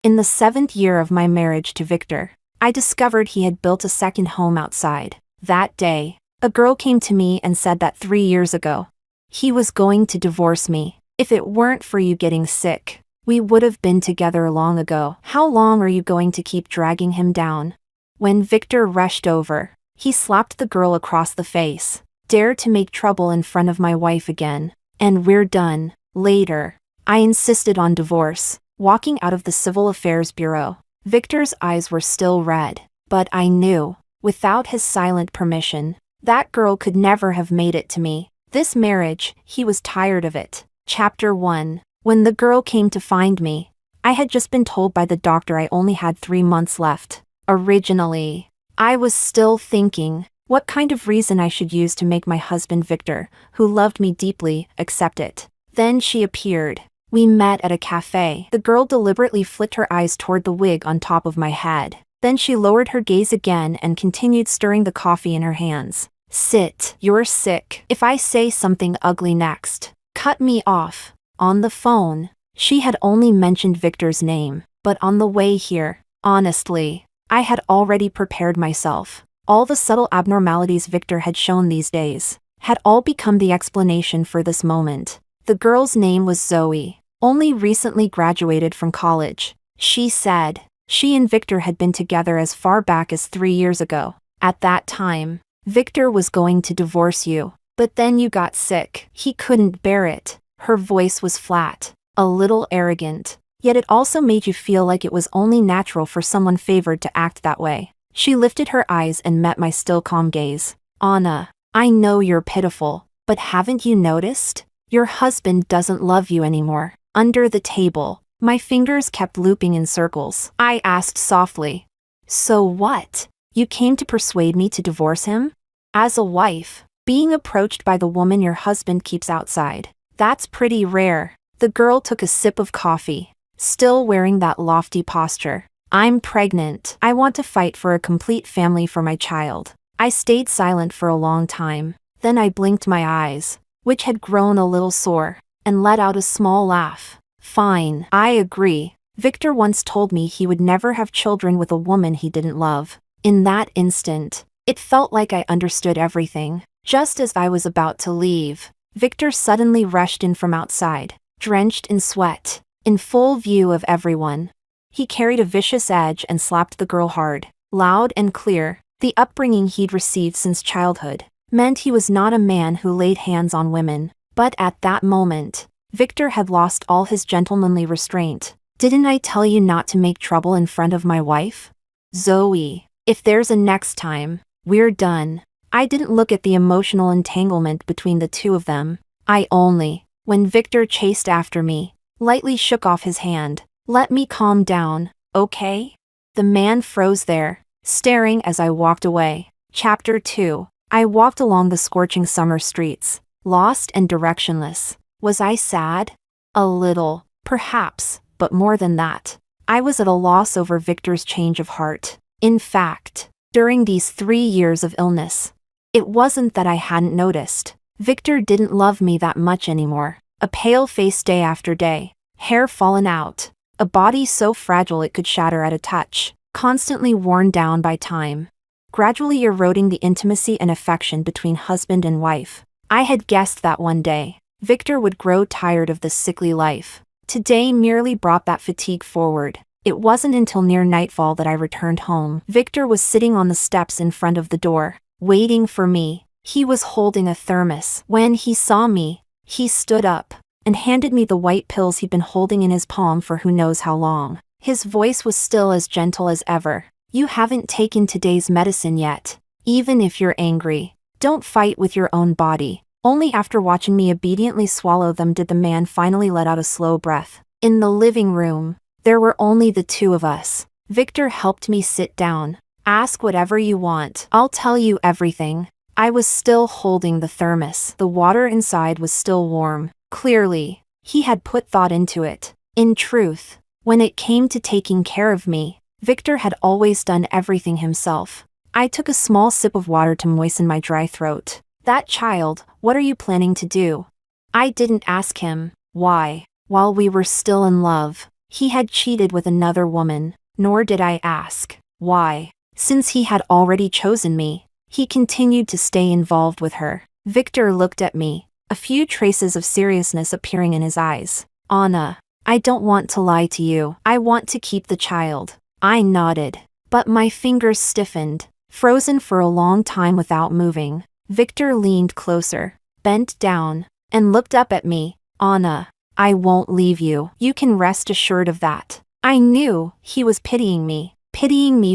In the 7th year of my marriage to Victor, I discovered he had built a second home outside. That day, a girl came to me and said that 3 years ago, he was going to divorce me. If it weren't for you getting sick, we would have been together long ago. How long are you going to keep dragging him down? When Victor rushed over, he slapped the girl across the face. Dare to make trouble in front of my wife again, and we're done. Later, I insisted on divorce, walking out of the Civil Affairs Bureau. Victor's eyes were still red, but I knew, without his silent permission, that girl could never have made it to me. This marriage, he was tired of it. Chapter 1. When the girl came to find me, I had just been told by the doctor I only had 3 months left. Originally, I was still thinking, what kind of reason I should use to make my husband Victor, who loved me deeply, accept it. Then she appeared. We met at a cafe. The girl deliberately flicked her eyes toward the wig on top of my head. Then she lowered her gaze again and continued stirring the coffee in her hands. Sit. You're sick. If I say something ugly next, cut me off. On the phone, she had only mentioned Victor's name, but on the way here, honestly, I had already prepared myself. All the subtle abnormalities Victor had shown these days had all become the explanation for this moment. The girl's name was Zoe, only recently graduated from college. She said she and Victor had been together as far back as 3 years ago. At that time, Victor was going to divorce you, but then you got sick. He couldn't bear it. Her voice was flat, a little arrogant, yet it also made you feel like it was only natural for someone favored to act that way. She lifted her eyes and met my still calm gaze. Anna, I know you're pitiful, but haven't you noticed? Your husband doesn't love you anymore. Under the table, my fingers kept looping in circles. I asked softly, so what? You came to persuade me to divorce him? As a wife, being approached by the woman your husband keeps outside, that's pretty rare. The girl took a sip of coffee, still wearing that lofty posture. I'm pregnant. I want to fight for a complete family for my child. I stayed silent for a long time. Then I blinked my eyes, which had grown a little sore, and let out a small laugh. Fine, I agree. Victor once told me he would never have children with a woman he didn't love. In that instant, it felt like I understood everything. Just as I was about to leave, Victor suddenly rushed in from outside, drenched in sweat, in full view of everyone. He carried a vicious edge and slapped the girl hard, loud and clear. The upbringing he'd received since childhood meant he was not a man who laid hands on women. But at that moment, Victor had lost all his gentlemanly restraint. Didn't I tell you not to make trouble in front of my wife? Zoe, if there's a next time, we're done. I didn't look at the emotional entanglement between the two of them. I only, when Victor chased after me, lightly shook off his hand. Let me calm down, okay? The man froze there, staring as I walked away. Chapter 2. I walked along the scorching summer streets, lost and directionless. Was I sad? A little, perhaps, but more than that. I was at a loss over Victor's change of heart. In fact, during these 3 years of illness, it wasn't that I hadn't noticed. Victor didn't love me that much anymore. A pale face day after day, hair fallen out, a body so fragile it could shatter at a touch, constantly worn down by time, gradually eroding the intimacy and affection between husband and wife. I had guessed that one day, Victor would grow tired of this sickly life. Today merely brought that fatigue forward. It wasn't until near nightfall that I returned home. Victor was sitting on the steps in front of the door, waiting for me. He was holding a thermos. When he saw me, he stood up and handed me the white pills he'd been holding in his palm for who knows how long. His voice was still as gentle as ever. You haven't taken today's medicine yet. Even if you're angry, don't fight with your own body. Only after watching me obediently swallow them did the man finally let out a slow breath. In the living room, there were only the two of us. Victor helped me sit down. Ask whatever you want. I'll tell you everything. I was still holding the thermos. The water inside was still warm. Clearly, he had put thought into it. In truth, when it came to taking care of me, Victor had always done everything himself. I took a small sip of water to moisten my dry throat. That child, what are you planning to do? I didn't ask him. Why? While we were still in love, He had cheated with another woman, nor did I ask why. Since he had already chosen me, he continued to stay involved with her. Victor looked at me, a few traces of seriousness appearing in his eyes. Anna, I don't want to lie to you. I want to keep the child. I nodded, but my fingers stiffened, frozen for a long time without moving. Victor leaned closer, bent down, and looked up at me. Anna, I won't leave you. You can rest assured of that. I knew he was pitying me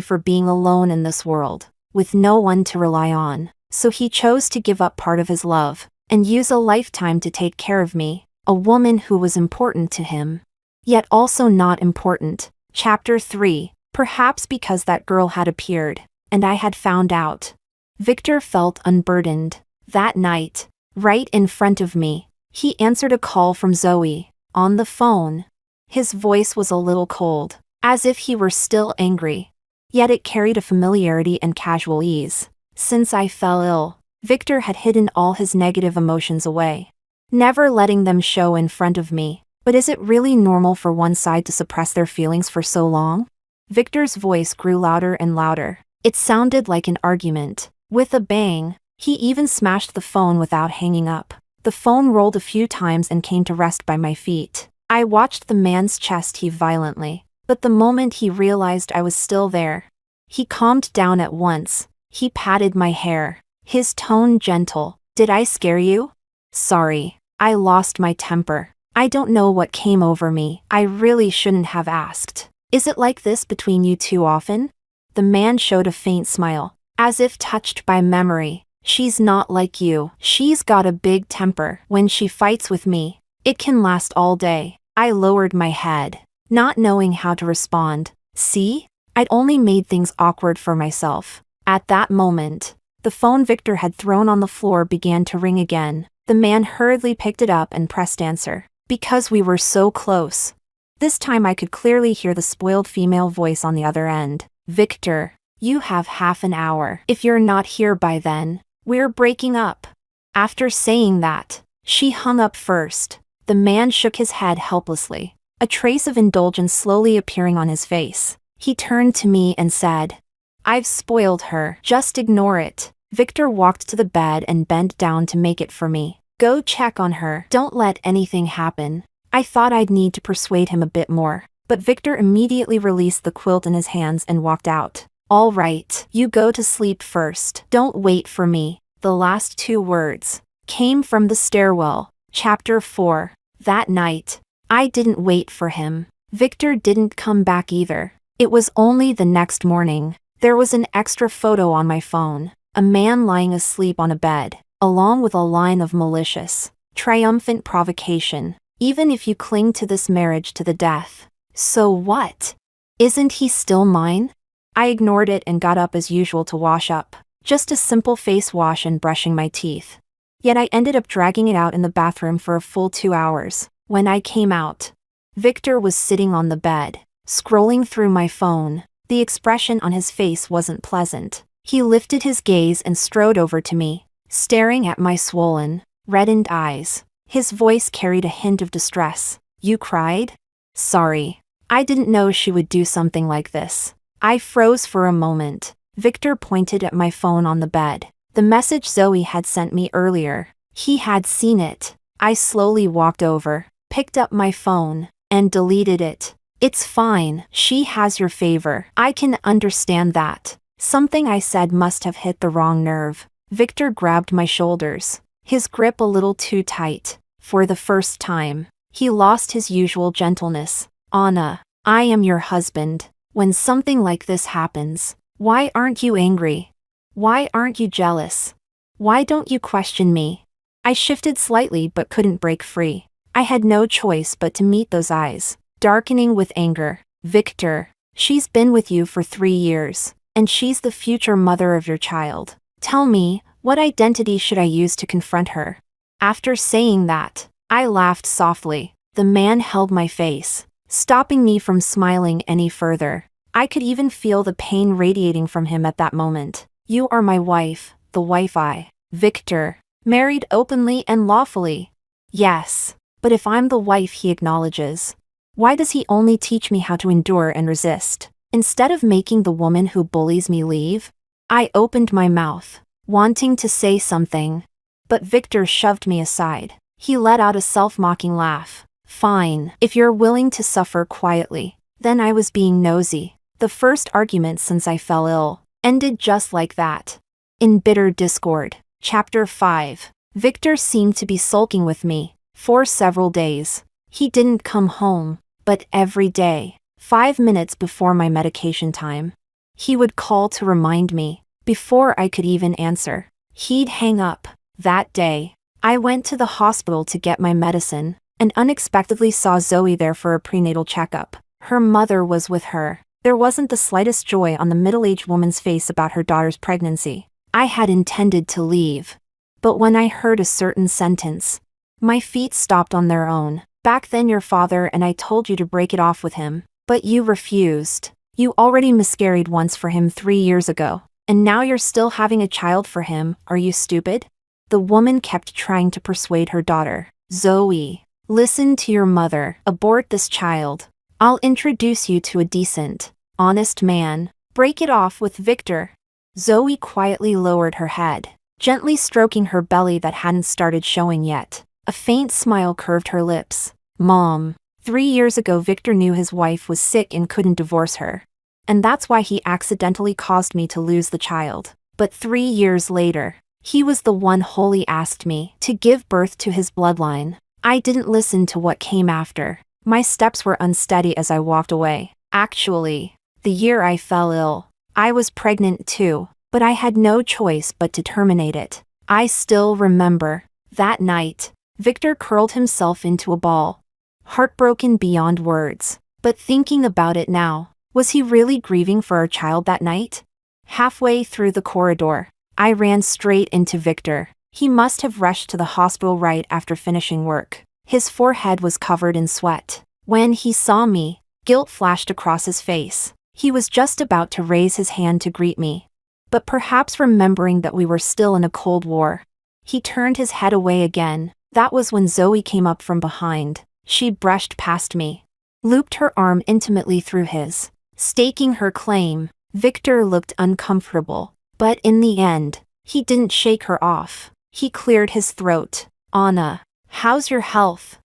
for being alone in this world, with no one to rely on. So he chose to give up part of his love, and use a lifetime to take care of me, a woman who was important to him, yet also not important. Chapter 3. Perhaps because that girl had appeared, and I had found out. Victor felt unburdened. That night, right in front of me, he answered a call from Zoe, on the phone. His voice was a little cold, as if he were still angry, yet it carried a familiarity and casual ease. Since I fell ill, Victor had hidden all his negative emotions away, never letting them show in front of me. But is it really normal for one side to suppress their feelings for so long? Victor's voice grew louder and louder. It sounded like an argument. With a bang, he even smashed the phone without hanging up. The phone rolled a few times and came to rest by my feet. I watched the man's chest heave violently, but the moment he realized I was still there, he calmed down at once. He patted my hair, his tone gentle. Did I scare you? Sorry, I lost my temper. I don't know what came over me. I really shouldn't have asked. Is it like this between you two often? The man showed a faint smile, as if touched by memory. She's not like you. She's got a big temper. When she fights with me, it can last all day. I lowered my head, not knowing how to respond. See? I'd only made things awkward for myself. At that moment, the phone Victor had thrown on the floor began to ring again. The man hurriedly picked it up and pressed answer. Because we were so close. This time I could clearly hear the spoiled female voice on the other end. Victor, you have half an hour. If you're not here by then, we're breaking up. After saying that, she hung up first. The man shook his head helplessly, a trace of indulgence slowly appearing on his face. He turned to me and said, I've spoiled her. Just ignore it. Victor walked to the bed and bent down to make it for me. Go check on her. Don't let anything happen. I thought I'd need to persuade him a bit more, but Victor immediately released the quilt in his hands and walked out. All right, you go to sleep first. Don't wait for me. The last two words came from the stairwell. Chapter 4. That night, I didn't wait for him. Victor didn't come back either. It was only the next morning. There was an extra photo on my phone. A man lying asleep on a bed, along with a line of malicious, triumphant provocation. Even if you cling to this marriage to the death, so what? Isn't he still mine? I ignored it and got up as usual to wash up. Just a simple face wash and brushing my teeth. Yet I ended up dragging it out in the bathroom for a full 2 hours. When I came out, Victor was sitting on the bed, scrolling through my phone. The expression on his face wasn't pleasant. He lifted his gaze and strode over to me, staring at my swollen, reddened eyes. His voice carried a hint of distress. You cried? Sorry. I didn't know she would do something like this. I froze for a moment. Victor pointed at my phone on the bed. The message Zoe had sent me earlier. He had seen it. I slowly walked over, picked up my phone, and deleted it. It's fine. She has your favor. I can understand that. Something I said must have hit the wrong nerve. Victor grabbed my shoulders, his grip a little too tight. For the first time, he lost his usual gentleness. Anna, I am your husband. When something like this happens, why aren't you angry? Why aren't you jealous? Why don't you question me? I shifted slightly but couldn't break free. I had no choice but to meet those eyes, darkening with anger. Victor, she's been with you for 3 years, and she's the future mother of your child. Tell me, what identity should I use to confront her? After saying that, I laughed softly. The man held my face, stopping me from smiling any further. I could even feel the pain radiating from him at that moment. You are my wife, the wife I, Victor, married openly and lawfully. Yes, but if I'm the wife he acknowledges, Why does he only teach me how to endure and resist, instead of making the woman who bullies me leave? I opened my mouth, wanting to say something, but Victor shoved me aside. He let out a self-mocking laugh. Fine, if you're willing to suffer quietly. Then I was being nosy. The first argument since I fell ill ended just like that. In bitter discord. Chapter 5. Victor seemed to be sulking with me for several days. He didn't come home, but every day, 5 minutes before my medication time, he would call to remind me. Before I could even answer, he'd hang up. That day, I went to the hospital to get my medicine and unexpectedly saw Zoe there for a prenatal checkup. Her mother was with her. There wasn't the slightest joy on the middle-aged woman's face about her daughter's pregnancy. I had intended to leave, but when I heard a certain sentence, my feet stopped on their own. Back then your father and I told you to break it off with him, but you refused. You already miscarried once for him 3 years ago, and now you're still having a child for him. Are you stupid? The woman kept trying to persuade her daughter. Zoe, listen to your mother. Abort this child. I'll introduce you to a decent, honest man. Break it off with Victor. Zoe quietly lowered her head, gently stroking her belly that hadn't started showing yet. A faint smile curved her lips. Mom, 3 years ago Victor knew his wife was sick and couldn't divorce her. And that's why he accidentally caused me to lose the child. But 3 years later, he was the one wholly asked me to give birth to his bloodline. I didn't listen to what came after. My steps were unsteady as I walked away. Actually, the year I fell ill, I was pregnant too, but I had no choice but to terminate it. I still remember. That night, Victor curled himself into a ball, heartbroken beyond words. But thinking about it now, was he really grieving for our child that night? Halfway through the corridor, I ran straight into Victor. He must have rushed to the hospital right after finishing work. His forehead was covered in sweat. When he saw me, guilt flashed across his face. He was just about to raise his hand to greet me. But perhaps remembering that we were still in a Cold War, he turned his head away again. That was when Zoe came up from behind. She brushed past me, looped her arm intimately through his, staking her claim. Victor looked uncomfortable, but in the end, he didn't shake her off. He cleared his throat. Anna, how's your health?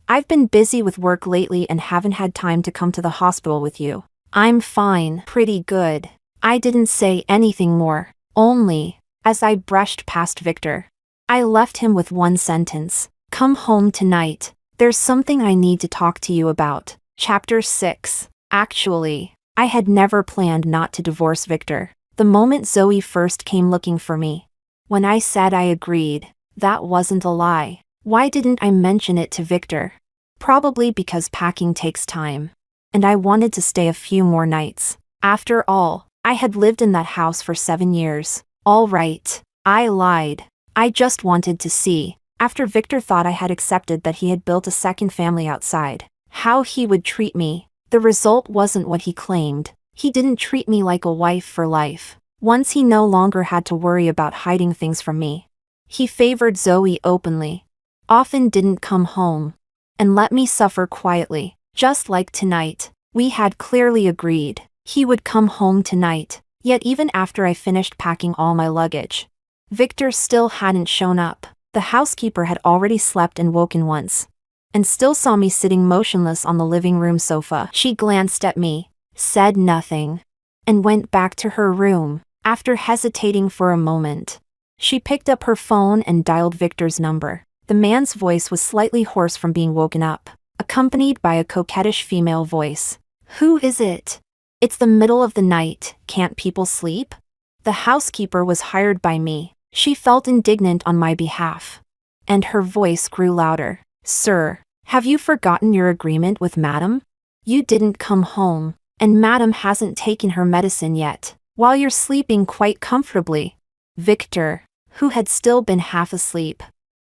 I've been busy with work lately and haven't had time to come to the hospital with you. I'm fine, pretty good. I didn't say anything more, only, as I brushed past Victor, I left him with one sentence. Come home tonight. There's something I need to talk to you about. Chapter 6. Actually, I had never planned not to divorce Victor. The moment Zoe first came looking for me, when I said I agreed, that wasn't a lie. Why didn't I mention it to Victor? Probably because packing takes time, and I wanted to stay a few more nights. After all, I had lived in that house for 7 years. All right, I lied. I just wanted to see, after Victor thought I had accepted that he had built a second family outside, how he would treat me. The result wasn't what he claimed. He didn't treat me like a wife for life. Once he no longer had to worry about hiding things from me. He favored Zoe openly, often didn't come home, and let me suffer quietly. Just like tonight, we had clearly agreed he would come home tonight, yet even after I finished packing all my luggage, Victor still hadn't shown up. The housekeeper had already slept and woken once, and still saw me sitting motionless on the living room sofa. She glanced at me, said nothing, and went back to her room. After hesitating for a moment, she picked up her phone and dialed Victor's number. The man's voice was slightly hoarse from being woken up, accompanied by a coquettish female voice. Who is it? It's the middle of the night, can't people sleep? The housekeeper was hired by me. She felt indignant on my behalf, and her voice grew louder. Sir, have you forgotten your agreement with Madam? You didn't come home, and Madam hasn't taken her medicine yet, while you're sleeping quite comfortably. Victor, who had still been half asleep,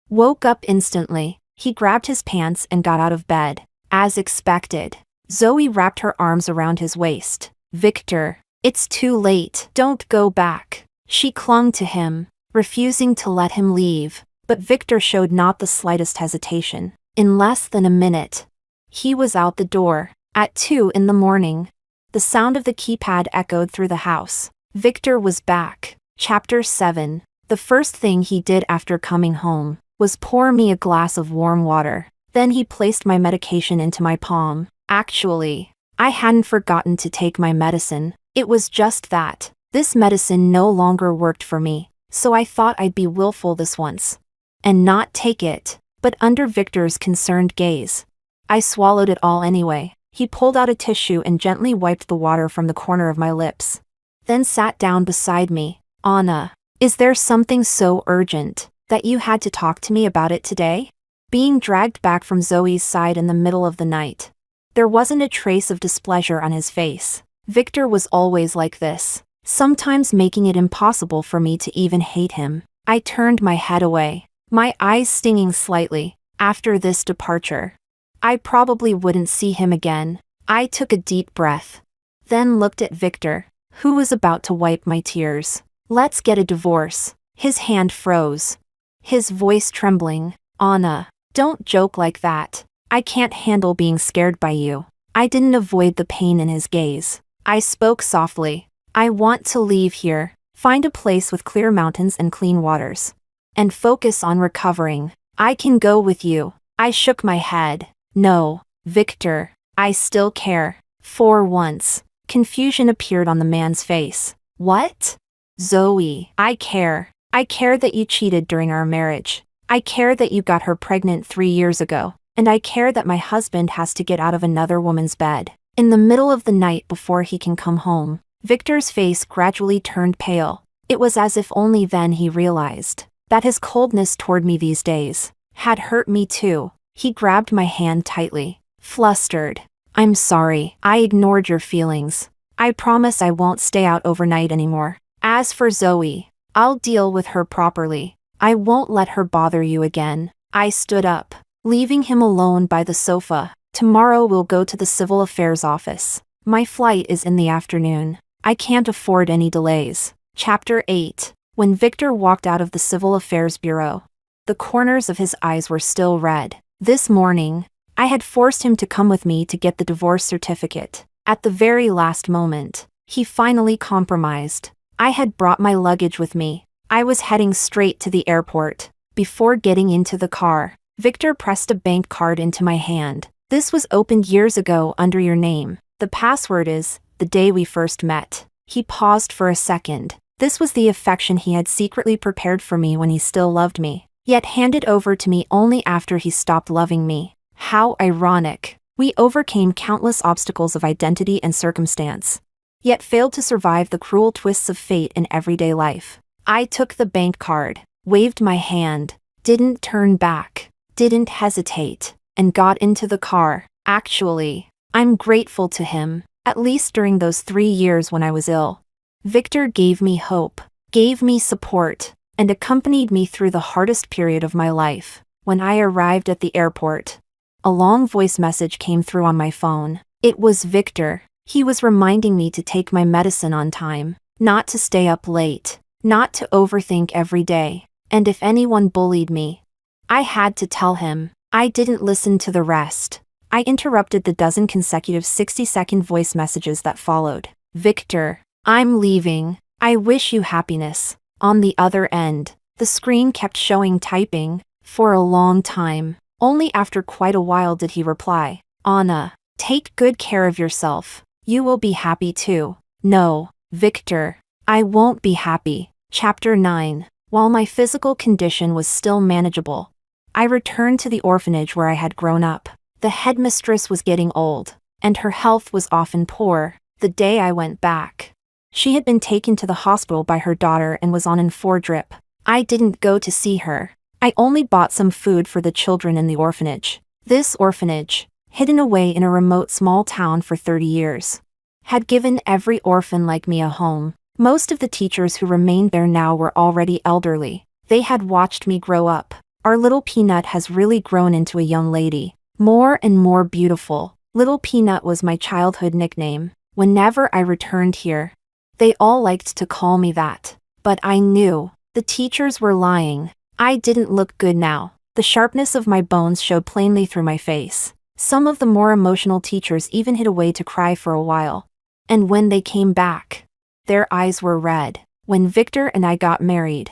woke up instantly. He grabbed his pants and got out of bed. As expected, Zoe wrapped her arms around his waist. Victor, it's too late. Don't go back. She clung to him, refusing to let him leave, but Victor showed not the slightest hesitation. In less than a minute, He was out the door. At 2 in the morning. The sound of the keypad echoed through the house. Victor was back. Chapter 7. The first thing he did after coming home was pour me a glass of warm water. Then he placed my medication into my palm. Actually, I hadn't forgotten to take my medicine. It was just that this medicine no longer worked for me, so I thought I'd be willful this once and not take it. But under Victor's concerned gaze, I swallowed it all anyway. He pulled out a tissue and gently wiped the water from the corner of my lips, then sat down beside me. Anna, is there something so urgent that you had to talk to me about it today? Being dragged back from Zoe's side in the middle of the night, there wasn't a trace of displeasure on his face. Victor was always like this, sometimes making it impossible for me to even hate him. I turned my head away, my eyes stinging slightly. After this departure, I probably wouldn't see him again. I took a deep breath, then looked at Victor, who was about to wipe my tears. Let's get a divorce. His hand froze, his voice trembling. Anna, don't joke like that. I can't handle being scared by you. I didn't avoid the pain in his gaze. I spoke softly. I want to leave here, find a place with clear mountains and clean waters, and focus on recovering. I can go with you. I shook my head. No, Victor, I still care. For once, confusion appeared on the man's face. What? Zoe, I care. I care that you cheated during our marriage. I care that you got her pregnant 3 years ago. And I care that my husband has to get out of another woman's bed in the middle of the night before he can come home. Victor's face gradually turned pale. It was as if only then he realized that his coldness toward me these days had hurt me too. He grabbed my hand tightly, flustered. I'm sorry, I ignored your feelings. I promise I won't stay out overnight anymore. As for Zoe, I'll deal with her properly. I won't let her bother you again. I stood up, leaving him alone by the sofa. Tomorrow we'll go to the civil affairs office. My flight is in the afternoon. I can't afford any delays. Chapter 8. When Victor walked out of the civil affairs bureau, the corners of his eyes were still red. This morning, I had forced him to come with me to get the divorce certificate. At the very last moment, he finally compromised. I had brought my luggage with me. I was heading straight to the airport. Before getting into the car, Victor pressed a bank card into my hand. This was opened years ago under your name. The password is, the day we first met. He paused for a second. This was the affection he had secretly prepared for me when he still loved me, yet handed over to me only after he stopped loving me. How ironic. We overcame countless obstacles of identity and circumstance, yet failed to survive the cruel twists of fate in everyday life. I took the bank card, waved my hand, didn't turn back, didn't hesitate, and got into the car. Actually, I'm grateful to him, at least during those 3 years when I was ill. Victor gave me hope, gave me support, and accompanied me through the hardest period of my life. When I arrived at the airport, a long voice message came through on my phone. It was Victor. He was reminding me to take my medicine on time, not to stay up late, not to overthink every day, and if anyone bullied me, I had to tell him. I didn't listen to the rest. I interrupted the dozen consecutive 60-second voice messages that followed. Victor, I'm leaving. I wish you happiness. On the other end, the screen kept showing typing. For a long time. Only after quite a while did he reply. Anna, take good care of yourself. You will be happy too. No, Victor, I won't be happy. Chapter 9. While my physical condition was still manageable, I returned to the orphanage where I had grown up. The headmistress was getting old, and her health was often poor. The day I went back, she had been taken to the hospital by her daughter and was on an 4-drip. I didn't go to see her. I only bought some food for the children in the orphanage. This orphanage, hidden away in a remote small town for 30 years, had given every orphan like me a home. Most of the teachers who remained there now were already elderly. They had watched me grow up. Our little Peanut has really grown into a young lady, more and more beautiful. Little Peanut was my childhood nickname. Whenever I returned here, they all liked to call me that. But I knew the teachers were lying. I didn't look good now. The sharpness of my bones showed plainly through my face. Some of the more emotional teachers even hid away to cry for a while. And when they came back, their eyes were red. When Victor and I got married,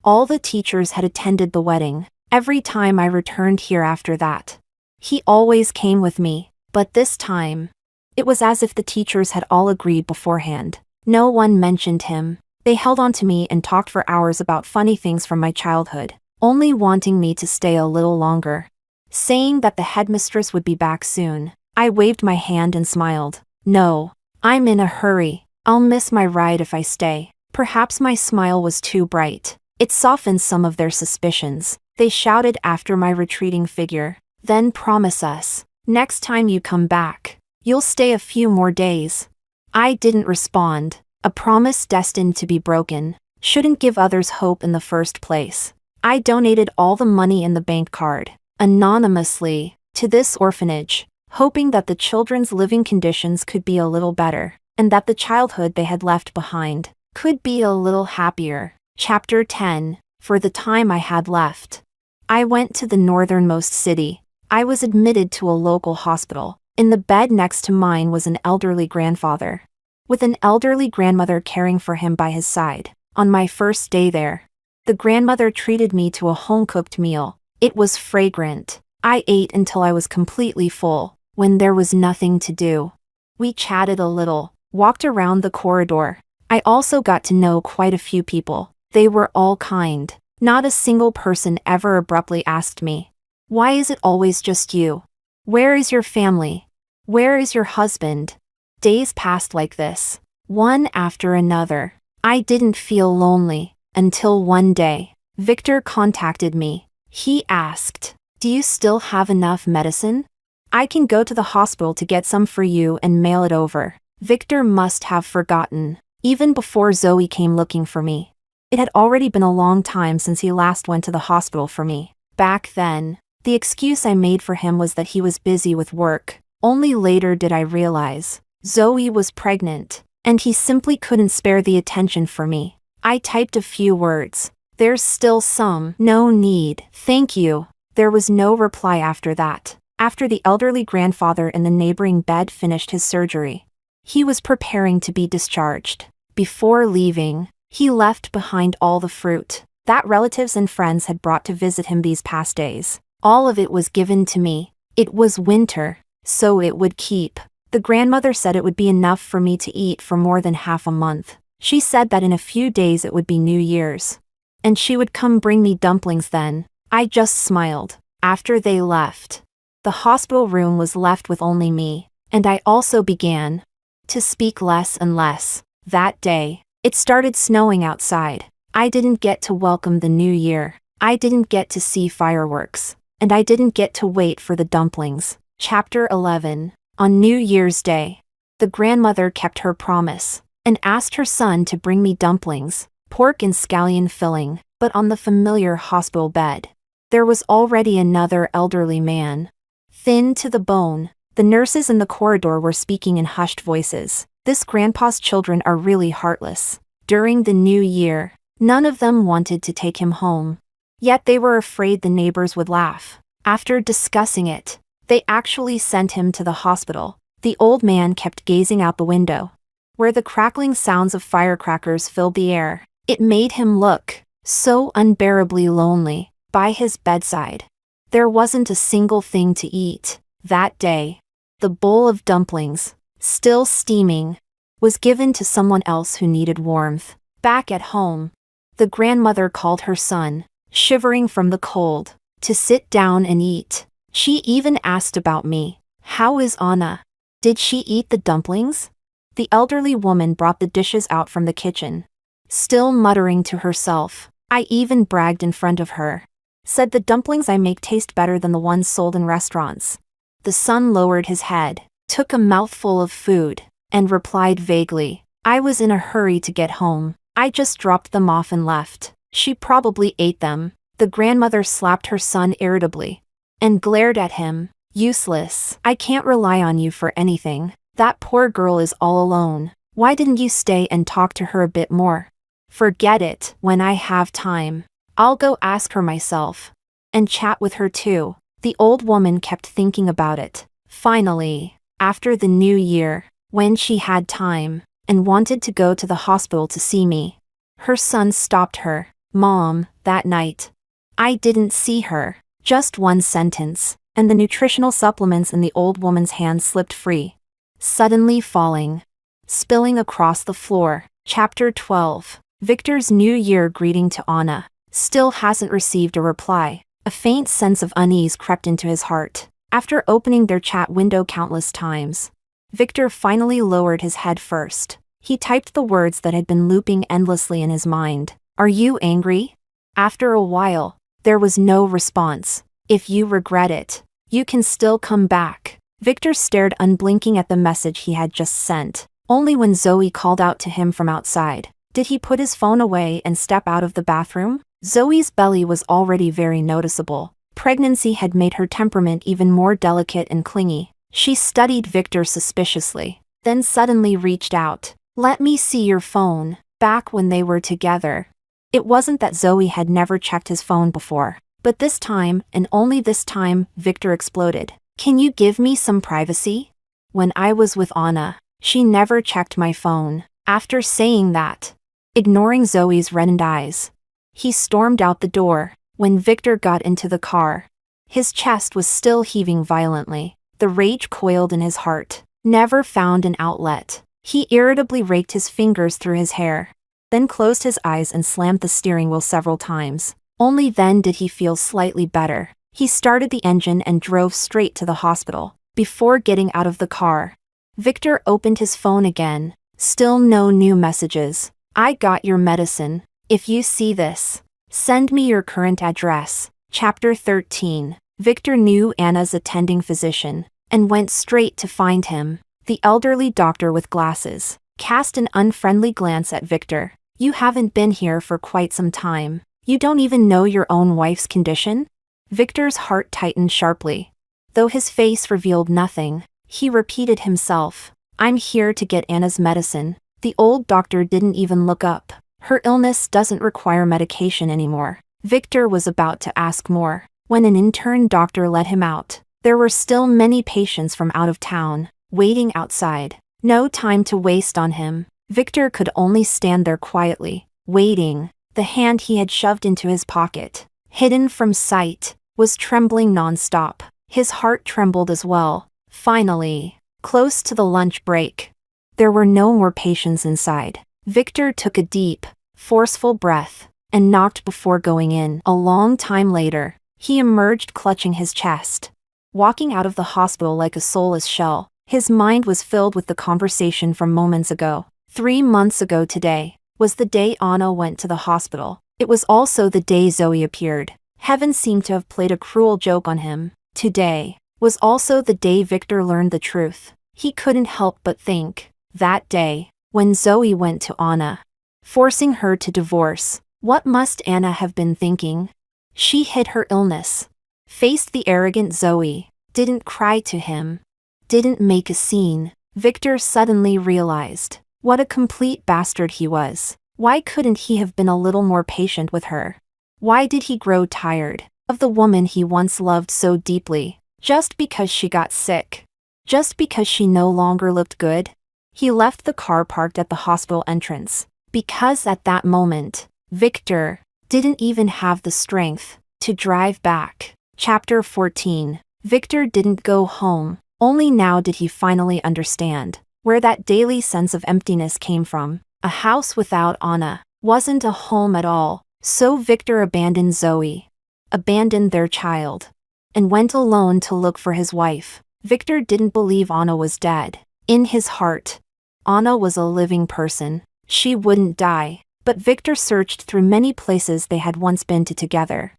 all the teachers had attended the wedding. Every time I returned here after that, he always came with me, but this time, it was as if the teachers had all agreed beforehand. No one mentioned him. They held on to me and talked for hours about funny things from my childhood, only wanting me to stay a little longer, saying that the headmistress would be back soon. I waved my hand and smiled. No, I'm in a hurry. I'll miss my ride if I stay. Perhaps my smile was too bright. It softened some of their suspicions. They shouted after my retreating figure. Then promise us, next time you come back, you'll stay a few more days. I didn't respond. A promise destined to be broken. Shouldn't give others hope in the first place. I donated all the money in the bank card, anonymously, to this orphanage, hoping that the children's living conditions could be a little better, and that the childhood they had left behind could be a little happier. Chapter 10. For the time I had left, I went to the northernmost city. I was admitted to a local hospital. In the bed next to mine was an elderly grandfather, with an elderly grandmother caring for him by his side. On my first day there, the grandmother treated me to a home-cooked meal. It was fragrant. I ate until I was completely full. When there was nothing to do, we chatted a little, walked around the corridor. I also got to know quite a few people. They were all kind. Not a single person ever abruptly asked me, "Why is it always just you? Where is your family? Where is your husband?" Days passed like this, one after another. I didn't feel lonely, until one day, Victor contacted me. He asked, "Do you still have enough medicine? I can go to the hospital to get some for you and mail it over." Victor must have forgotten, even before Zoe came looking for me. It had already been a long time since he last went to the hospital for me. Back then, the excuse I made for him was that he was busy with work. Only later did I realize Zoe was pregnant, and he simply couldn't spare the attention for me. I typed a few words. "There's still some." "No need, thank you." There was no reply after that. After the elderly grandfather in the neighboring bed finished his surgery, he was preparing to be discharged. Before leaving, he left behind all the fruit that relatives and friends had brought to visit him these past days. All of it was given to me. It was winter, so it would keep. The grandmother said it would be enough for me to eat for more than half a month. She said that in a few days it would be New Year's, and she would come bring me dumplings then. I just smiled. After they left, the hospital room was left with only me, and I also began to speak less and less. That day, it started snowing outside. I didn't get to welcome the new year. I didn't get to see fireworks, and I didn't get to wait for the dumplings. Chapter 11. On New Year's Day, the grandmother kept her promise and asked her son to bring me dumplings, pork and scallion filling, but on the familiar hospital bed, there was already another elderly man, thin to the bone. The nurses in the corridor were speaking in hushed voices. "This grandpa's children are really heartless." During the new year, none of them wanted to take him home. Yet they were afraid the neighbors would laugh. After discussing it, they actually sent him to the hospital. The old man kept gazing out the window, where the crackling sounds of firecrackers filled the air. It made him look so unbearably lonely. By his bedside, there wasn't a single thing to eat. That day, the bowl of dumplings, still steaming, was given to someone else who needed warmth. Back at home, the grandmother called her son, shivering from the cold, to sit down and eat. She even asked about me. "How is Anna? Did she eat the dumplings?" The elderly woman brought the dishes out from the kitchen, still muttering to herself. I even bragged in front of her. Said the dumplings I make taste better than the ones sold in restaurants. The son lowered his head, took a mouthful of food, and replied vaguely, "I was in a hurry to get home. I just dropped them off and left." She probably ate them. The grandmother slapped her son irritably and glared at him. "Useless. I can't rely on you for anything. That poor girl is all alone. Why didn't you stay and talk to her a bit more?" "Forget it. When I have time, I'll go ask her myself. And chat with her too." The old woman kept thinking about it. Finally, after the new year, when she had time, and wanted to go to the hospital to see me, her son stopped her. Mom, that night, I didn't see her. Just one sentence, and the nutritional supplements in the old woman's hand slipped free, suddenly falling, spilling across the floor. Chapter 12. Victor's New Year greeting to Anna still hasn't received a reply. A faint sense of unease crept into his heart. After opening their chat window countless times, Victor finally lowered his head first. He typed the words that had been looping endlessly in his mind. Are you angry? After a while, there was no response. If you regret it, you can still come back. Victor stared unblinking at the message he had just sent. Only when Zoe called out to him from outside did he put his phone away and step out of the bathroom. Zoe's belly was already very noticeable. Pregnancy had made her temperament even more delicate and clingy. She studied Victor suspiciously, then suddenly reached out. Let me see your phone. Back when they were together. It wasn't that Zoe had never checked his phone before, but this time, and only this time, Victor exploded. Can you give me some privacy? When I was with Anna, she never checked my phone. After saying that, ignoring Zoe's reddened eyes, he stormed out the door. When Victor got into the car, his chest was still heaving violently. The rage coiled in his heart, never found an outlet. He irritably raked his fingers through his hair, then closed his eyes and slammed the steering wheel several times. Only then did he feel slightly better. He started the engine and drove straight to the hospital. Before getting out of the car, Victor opened his phone again. Still no new messages. I got your medicine. If you see this, send me your current address. Chapter 13. Victor knew Anna's attending physician and went straight to find him. The elderly doctor with glasses cast an unfriendly glance at Victor. You haven't been here for quite some time. You don't even know your own wife's condition? Victor's heart tightened sharply. Though his face revealed nothing, he repeated himself. I'm here to get Anna's medicine. The old doctor didn't even look up. Her illness doesn't require medication anymore. Victor was about to ask more, when an intern doctor let him out. There were still many patients from out of town, waiting outside. No time to waste on him. Victor could only stand there quietly, waiting. The hand he had shoved into his pocket, hidden from sight, was trembling non-stop. His heart trembled as well. Finally, close to the lunch break, there were no more patients inside. Victor took a deep, forceful breath and knocked before going in. A long time later, he emerged clutching his chest, walking out of the hospital like a soulless shell. His mind was filled with the conversation from moments ago. 3 months ago today was the day Anna went to the hospital. It was also the day Zoe appeared. Heaven seemed to have played a cruel joke on him. Today was also the day Victor learned the truth. He couldn't help but think. That day, when Zoe went to Anna, forcing her to divorce, what must Anna have been thinking? She hid her illness, faced the arrogant Zoe, didn't cry to him, didn't make a scene. Victor suddenly realized what a complete bastard he was. Why couldn't he have been a little more patient with her? Why did he grow tired of the woman he once loved so deeply, just because she got sick? Just because she no longer looked good? He left the car parked at the hospital entrance, because at that moment, Victor didn't even have the strength to drive back. Chapter 14. Victor didn't go home. Only now did he finally understand where that daily sense of emptiness came from. A house without Anna wasn't a home at all. So Victor abandoned Zoe, abandoned their child, and went alone to look for his wife. Victor didn't believe Anna was dead. In his heart, Anna was a living person. She wouldn't die. But Victor searched through many places they had once been to together.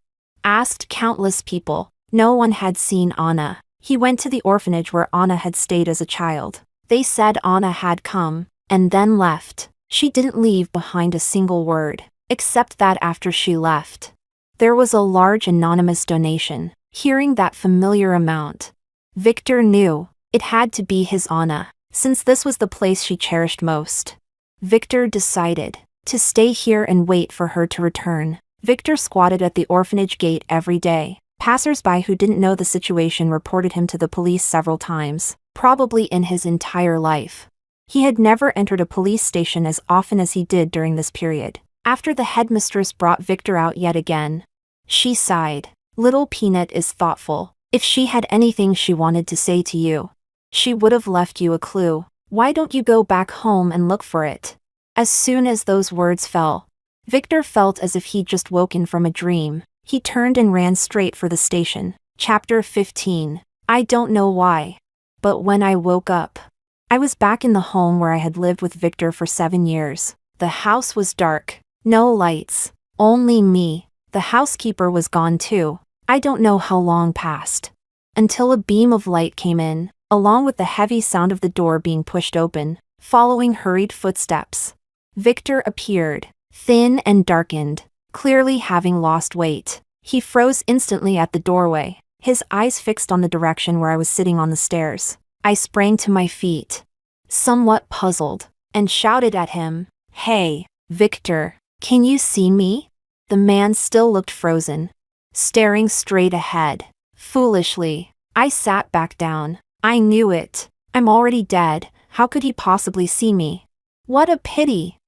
Asked countless people. No one had seen Anna. He went to the orphanage where Anna had stayed as a child. They said Anna had come, and then left. She didn't leave behind a single word, except that after she left, there was a large anonymous donation. Hearing that familiar amount, Victor knew it had to be his Anna, since this was the place she cherished most. Victor decided to stay here and wait for her to return. Victor squatted at the orphanage gate every day, Passers-by who didn't know the situation reported him to the police several times, probably in his entire life. He had never entered a police station as often as he did during this period. After the headmistress brought Victor out yet again, she sighed. Little Peanut is thoughtful. If she had anything she wanted to say to you, she would have left you a clue. Why don't you go back home and look for it? As soon as those words fell, Victor felt as if he'd just woken from a dream. He turned and ran straight for the station. Chapter 15. I don't know why, but when I woke up, I was back in the home where I had lived with Victor for 7 years. The house was dark. No lights. Only me. The housekeeper was gone too. I don't know how long passed, until a beam of light came in, along with the heavy sound of the door being pushed open, following hurried footsteps. Victor appeared, thin and darkened, clearly having lost weight. He froze instantly at the doorway, his eyes fixed on the direction where I was sitting on the stairs. I sprang to my feet, somewhat puzzled, and shouted at him, "Hey, Victor, can you see me?" The man still looked frozen, staring straight ahead. Foolishly, I sat back down. I knew it. I'm already dead. How could he possibly see me? What a pity.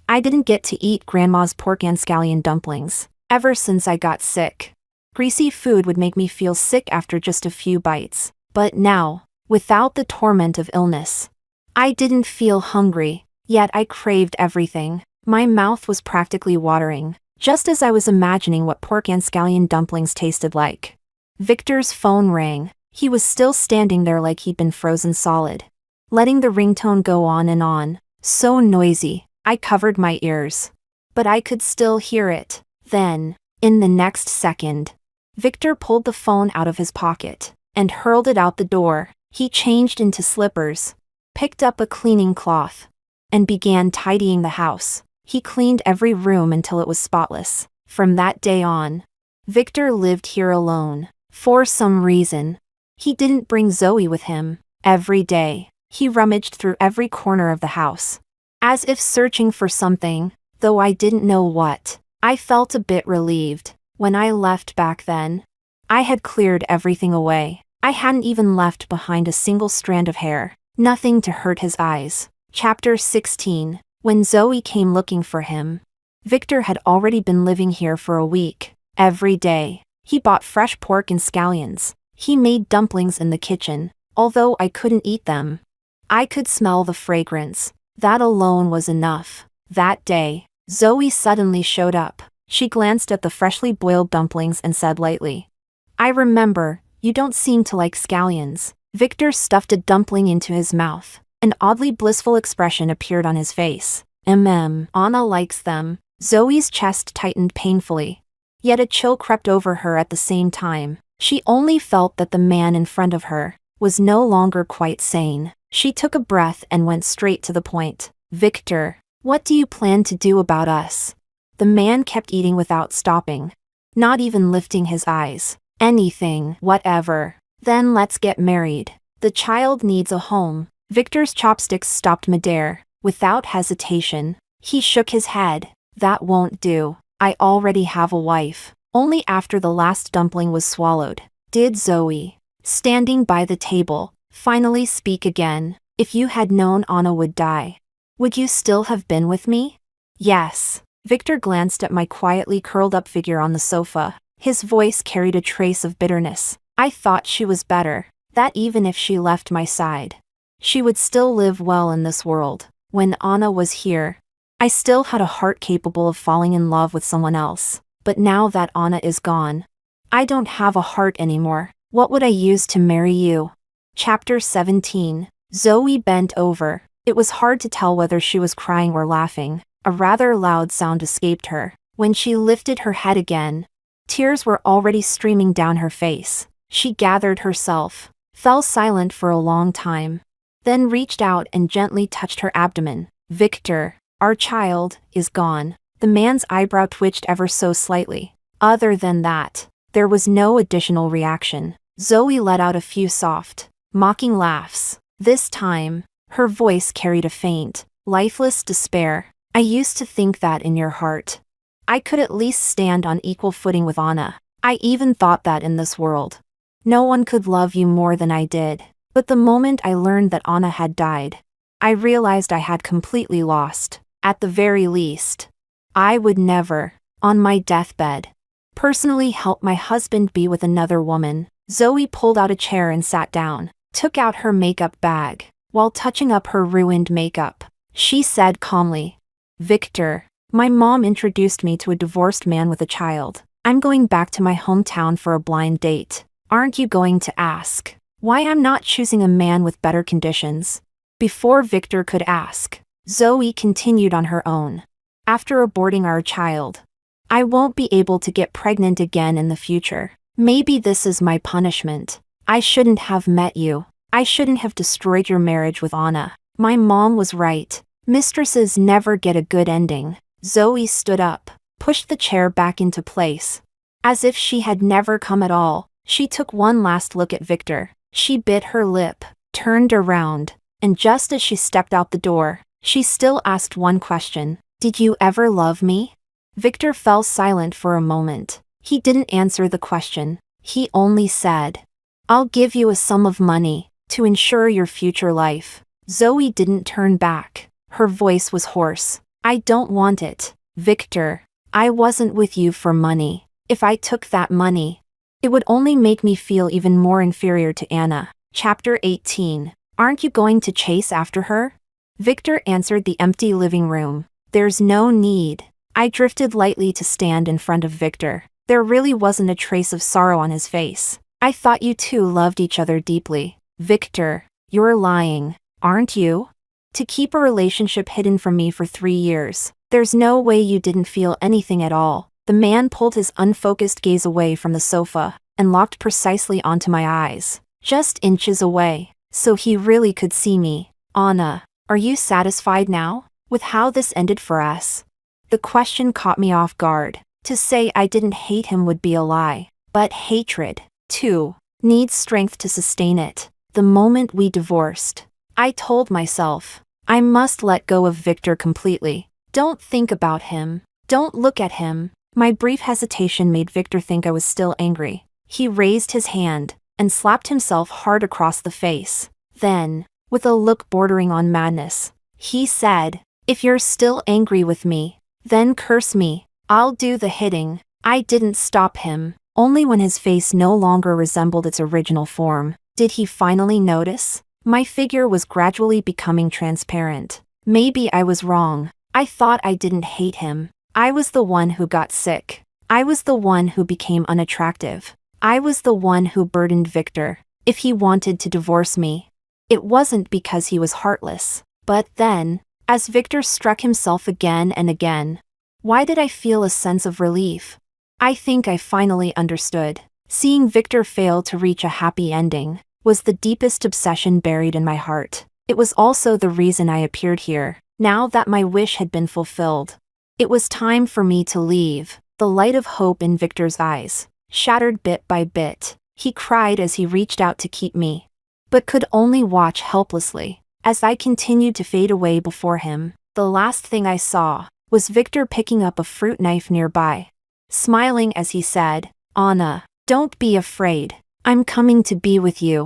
I didn't get to eat Grandma's pork and scallion dumplings ever since I got sick. Greasy food would make me feel sick after just a few bites. But now, without the torment of illness, I didn't feel hungry, yet I craved everything. My mouth was practically watering, just as I was imagining what pork and scallion dumplings tasted like. Victor's phone rang. He was still standing there like he'd been frozen solid, letting the ringtone go on, so noisy, I covered my ears. But I could still hear it. Then, in the next second, Victor pulled the phone out of his pocket and hurled it out the door. He changed into slippers, picked up a cleaning cloth, and began tidying the house. He cleaned every room until it was spotless. From that day on, Victor lived here alone. For some reason, he didn't bring Zoe with him. Every day, he rummaged through every corner of the house, as if searching for something, though I didn't know what. I felt a bit relieved. When I left back then, I had cleared everything away. I hadn't even left behind a single strand of hair. Nothing to hurt his eyes. Chapter 16. When Zoe came looking for him, Victor had already been living here for a week. Every day, he bought fresh pork and scallions. He made dumplings in the kitchen, although I couldn't eat them. I could smell the fragrance. That alone was enough. That day, Zoe suddenly showed up. She glanced at the freshly boiled dumplings and said lightly, "I remember, you don't seem to like scallions." Victor stuffed a dumpling into his mouth. An oddly blissful expression appeared on his face. Anna likes them." Zoe's chest tightened painfully, yet a chill crept over her at the same time. She only felt that the man in front of her was no longer quite sane. She took a breath and went straight to the point. "Victor, what do you plan to do about us?" The man kept eating without stopping, not even lifting his eyes. "Anything, whatever. Then let's get married. The child needs a home." Victor's chopsticks stopped midair. Without hesitation, he shook his head. "That won't do. I already have a wife." Only after the last dumpling was swallowed did Zoe, standing by the table, finally speak again. "If you had known Anna would die, would you still have been with me?" "Yes." Victor glanced at my quietly curled up figure on the sofa. His voice carried a trace of bitterness. "I thought she was better, that even if she left my side, she would still live well in this world. When Anna was here, I still had a heart capable of falling in love with someone else. But now that Anna is gone, I don't have a heart anymore. What would I use to marry you?" Chapter 17. Zoe bent over. It was hard to tell whether she was crying or laughing. A rather loud sound escaped her. When she lifted her head again, tears were already streaming down her face. She gathered herself, fell silent for a long time, then reached out and gently touched her abdomen. "Victor, our child is gone." The man's eyebrow twitched ever so slightly. Other than that, there was no additional reaction. Zoe let out a few soft, mocking laughs. This time, her voice carried a faint, lifeless despair. "I used to think that in your heart, I could at least stand on equal footing with Anna. I even thought that in this world, no one could love you more than I did. But the moment I learned that Anna had died, I realized I had completely lost. At the very least, I would never, on my deathbed, personally help my husband be with another woman. Zoe pulled out a chair and sat down, took out her makeup bag. While touching up her ruined makeup, she said calmly, "Victor, my mom introduced me to a divorced man with a child. I'm going back to my hometown for a blind date. Aren't you going to ask why I'm not choosing a man with better conditions?" Before Victor could ask, Zoe continued on her own. "After aborting our child, I won't be able to get pregnant again in the future. Maybe this is my punishment. I shouldn't have met you. I shouldn't have destroyed your marriage with Anna. My mom was right. Mistresses never get a good ending." Zoe stood up, pushed the chair back into place. As if she had never come at all, she took one last look at Victor. She bit her lip, turned around, and just as she stepped out the door, she still asked one question. "Did you ever love me?" Victor fell silent for a moment. He didn't answer the question. He only said, "I'll give you a sum of money to ensure your future life." Zoe didn't turn back. Her voice was hoarse. "I don't want it, Victor. I wasn't with you for money. If I took that money, it would only make me feel even more inferior to Anna." Chapter 18. Aren't you going to chase after her? Victor answered the empty living room. "There's no need." I drifted lightly to stand in front of Victor. There really wasn't a trace of sorrow on his face. "I thought you two loved each other deeply." "Victor, you're lying, aren't you? To keep a relationship hidden from me for 3 years. There's no way you didn't feel anything at all." The man pulled his unfocused gaze away from the sofa and locked precisely onto my eyes, just inches away, so he really could see me. "Anna, are you satisfied now with how this ended for us?" The question caught me off guard. To say I didn't hate him would be a lie, but hatred, too, needs strength to sustain it. The moment we divorced, I told myself, I must let go of Victor completely. Don't think about him. Don't look at him. My brief hesitation made Victor think I was still angry. He raised his hand and slapped himself hard across the face. Then, with a look bordering on madness, he said, "If you're still angry with me, then curse me. I'll do the hitting." I didn't stop him. Only when his face no longer resembled its original form did he finally notice. My figure was gradually becoming transparent. Maybe I was wrong. I thought I didn't hate him. I was the one who got sick. I was the one who became unattractive. I was the one who burdened Victor. If he wanted to divorce me, it wasn't because he was heartless. But then, as Victor struck himself again and again, why did I feel a sense of relief? I think I finally understood. Seeing Victor fail to reach a happy ending was the deepest obsession buried in my heart. It was also the reason I appeared here. Now that my wish had been fulfilled, it was time for me to leave. The light of hope in Victor's eyes shattered bit by bit. He cried as he reached out to keep me, but could only watch helplessly as I continued to fade away before him. The last thing I saw was Victor picking up a fruit knife nearby, smiling as he said, "Anna, don't be afraid. I'm coming to be with you."